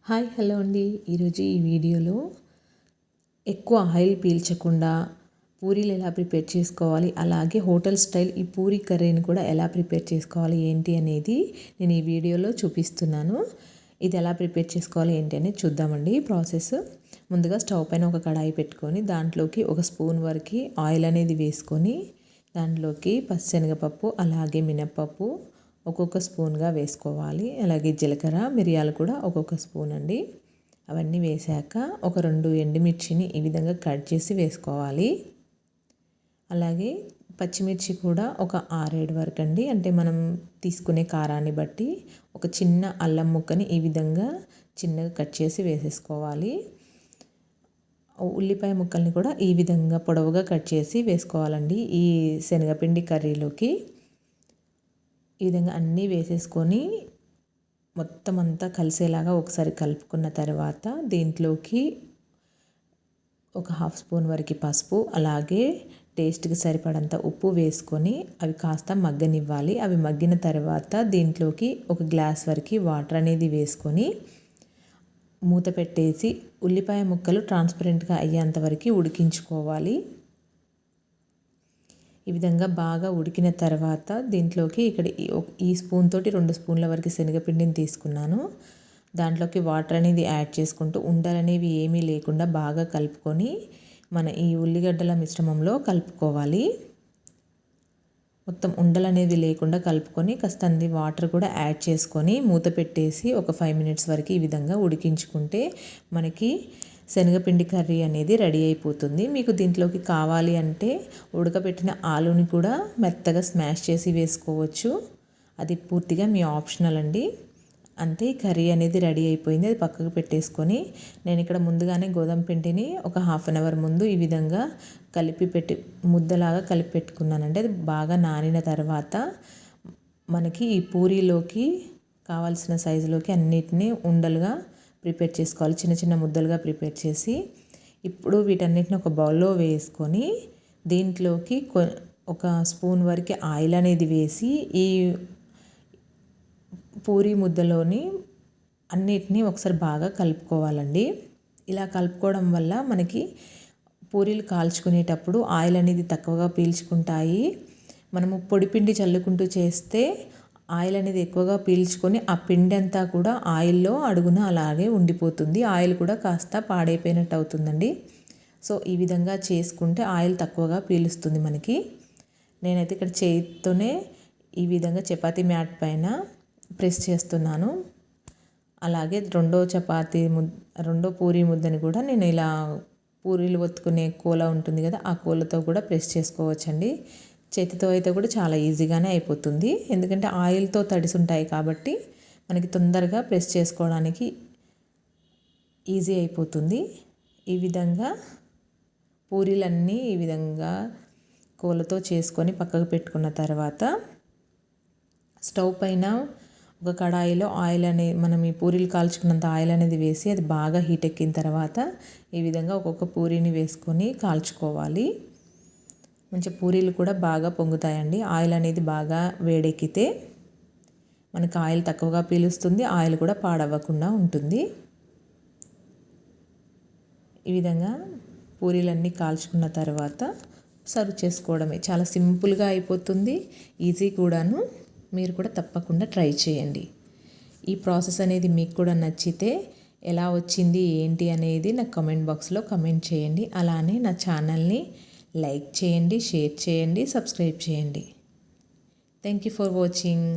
Hi hello అండి. ఈరోజు ఈ వీడియోలో ఎక్కువ ఆయిల్ పీల్చకుండా పూరీలు ఎలా ప్రిపేర్ చేసుకోవాలి, అలాగే హోటల్ స్టైల్ ఈ పూరీ కర్రీని కూడా ఎలా ప్రిపేర్ చేసుకోవాలి ఏంటి అనేది నేను ఈ వీడియోలో చూపిస్తున్నాను. ఇది ఎలా ప్రిపేర్ చేసుకోవాలి ఏంటి అనేది చూద్దామండి ప్రాసెస్. ముందుగా స్టవ్ పైన ఒక కడాయి పెట్టుకొని దాంట్లోకి ఒక స్పూన్ వరకు ఆయిల్ అనేది వేసుకొని దాంట్లోకి పచ్చిశనగపప్పు అలాగే మినప్పప్పు ఒక్కొక్క స్పూన్గా వేసుకోవాలి. అలాగే జీలకర్ర మిరియాలు కూడా ఒక్కొక్క స్పూన్ అండి. అవన్నీ వేసాక ఒక 2 ఎండుమిర్చిని ఈ విధంగా కట్ చేసి వేసుకోవాలి. అలాగే పచ్చిమిర్చి కూడా ఒక 6-7 వరకు అండి, అంటే మనం తీసుకునే కారాన్ని బట్టి. ఒక చిన్న అల్లం ముక్కని ఈ విధంగా చిన్నగా కట్ చేసి వేసేసుకోవాలి. ఉల్లిపాయ ముక్కల్ని కూడా ఈ విధంగా పొడవుగా కట్ చేసి వేసుకోవాలండి ఈ శనగపిండి కర్రీలోకి. ఈ విధంగా అన్నీ వేసేసుకొని మొత్తం అంతా కలిసేలాగా ఒకసారి కలుపుకున్న తర్వాత దీంట్లోకి ఒక 1/2 స్పూన్ వరకు పసుపు అలాగే టేస్ట్కి సరిపడంత ఉప్పు వేసుకొని అవి కాస్త మగ్గనివ్వాలి. అవి మగ్గిన తర్వాత దీంట్లోకి ఒక గ్లాస్ వరకు వాటర్ అనేది వేసుకొని మూత పెట్టేసి ఉల్లిపాయ ముక్కలు ట్రాన్స్పరెంట్గా అయ్యేంత వరకు ఉడికించుకోవాలి. ఈ విధంగా బాగా ఉడికిన తర్వాత దీంట్లోకి ఇక్కడ ఈ స్పూన్ తోటి 2 స్పూన్ల వరకు శనగపిండిని తీసుకున్నాను. దాంట్లోకి వాటర్ అనేది యాడ్ చేసుకుంటూ ఉండలనేవి ఏమీ లేకుండా బాగా కలుపుకొని మన ఈ ఉల్లిగడ్డల మిశ్రమంలో కలుపుకోవాలి. మొత్తం ఉండలనేది లేకుండా కలుపుకొని కాస్తంది వాటర్ కూడా యాడ్ చేసుకొని మూత పెట్టేసి ఒక 5 మినిట్స్ వరకు ఈ విధంగా ఉడికించుకుంటే మనకి శనగపిండి కర్రీ అనేది రెడీ అయిపోతుంది. మీకు దీంట్లోకి కావాలి అంటే ఉడకబెట్టిన ఆలుని కూడా మెత్తగా స్మాష్ చేసి వేసుకోవచ్చు. అది పూర్తిగా మీ ఆప్షనల్ అండి. అంతే, కర్రీ అనేది రెడీ అయిపోయింది. అది పక్కకు పెట్టేసుకొని నేను ఇక్కడ ముందుగానే గోధుమ పిండిని ఒక 1/2 అవర్ ముందు ఈ విధంగా ముద్దలాగా కలిపి పెట్టుకున్నానండి. అది బాగా నానిన తర్వాత మనకి ఈ పూరీలోకి కావాల్సిన సైజులోకి అన్నిటినీ ఉండలుగా ప్రిపేర్ చేసుకోవాలి. చిన్న చిన్న ముద్దలుగా ప్రిపేర్ చేసి ఇప్పుడు వీటన్నిటిని ఒక బౌల్లో వేసుకొని దీంట్లోకి ఒక స్పూన్ వరకు ఆయిల్ అనేది వేసి ఈ పూరీ ముద్దలోని అన్నిటినీ ఒకసారి బాగా కలుపుకోవాలండి. ఇలా కలుపుకోవడం వల్ల మనకి పూరీలు కాల్చుకునేటప్పుడు ఆయిల్ అనేది తక్కువగా పీల్చుకుంటాయి. మనము పొడిపిండి చల్లుకుంటూ చేస్తే ఆయిల్ అనేది ఎక్కువగా పీల్చుకొని ఆ పిండి అంతా కూడా ఆయిల్లో అడుగున అలాగే ఉండిపోతుంది. ఆయిల్ కూడా కాస్త పాడైపోయినట్టు అవుతుందండి. సో ఈ విధంగా చేసుకుంటే ఆయిల్ తక్కువగా పీలుస్తుంది మనకి. నేనైతే ఇక్కడ చేతితోనే ఈ విధంగా చపాతీ మ్యాట్ పైన ప్రెస్ చేస్తున్నాను. అలాగే రెండో పూరీ ముద్దని కూడా నేను ఇలా పూరీలు ఒత్తుకునే కోల ఉంటుంది కదా, ఆ కోలతో కూడా ప్రెస్ చేసుకోవచ్చండి. చేతితో అయితే కూడా చాలా ఈజీగానే అయిపోతుంది. ఎందుకంటే ఆయిల్తో తడిసి ఉంటాయి కాబట్టి మనకి తొందరగా ప్రెస్ చేసుకోవడానికి ఈజీ అయిపోతుంది. ఈ విధంగా పూరీలన్నీ ఈ విధంగా కోలతో చేసుకొని పక్కకు పెట్టుకున్న తర్వాత స్టవ్ పైన ఒక కడాయిలో ఆయిల్ అనేది మనం ఈ పూరీలు కాల్చుకున్నంత ఆయిల్ అనేది వేసి అది బాగా హీట్ ఎక్కిన తర్వాత ఈ విధంగా ఒక్కొక్క పూరీని వేసుకొని కాల్చుకోవాలి. మంచి పూరీలు కూడా బాగా పొంగుతాయండి. ఆయిల్ అనేది బాగా వేడెక్కితే మనకి ఆయిల్ తక్కువగా పీలుస్తుంది, ఆయిల్ కూడా పాడవ్వకుండా ఉంటుంది. ఈ విధంగా పూరీలన్నీ కాల్చుకున్న తర్వాత సర్వ్ చేసుకోవడమే. చాలా సింపుల్గా అయిపోతుంది, ఈజీ కూడాను. మీరు కూడా తప్పకుండా ట్రై చేయండి. ఈ ప్రాసెస్ అనేది మీకు కూడా నచ్చితే ఎలా వచ్చింది ఏంటి అనేది నాకు కామెంట్ బాక్స్లో కామెంట్ చేయండి. అలానే నా ఛానల్ని లైక్ చేయండి, షేర్ చేయండి, సబ్స్క్రైబ్ చేయండి. Thank you for watching.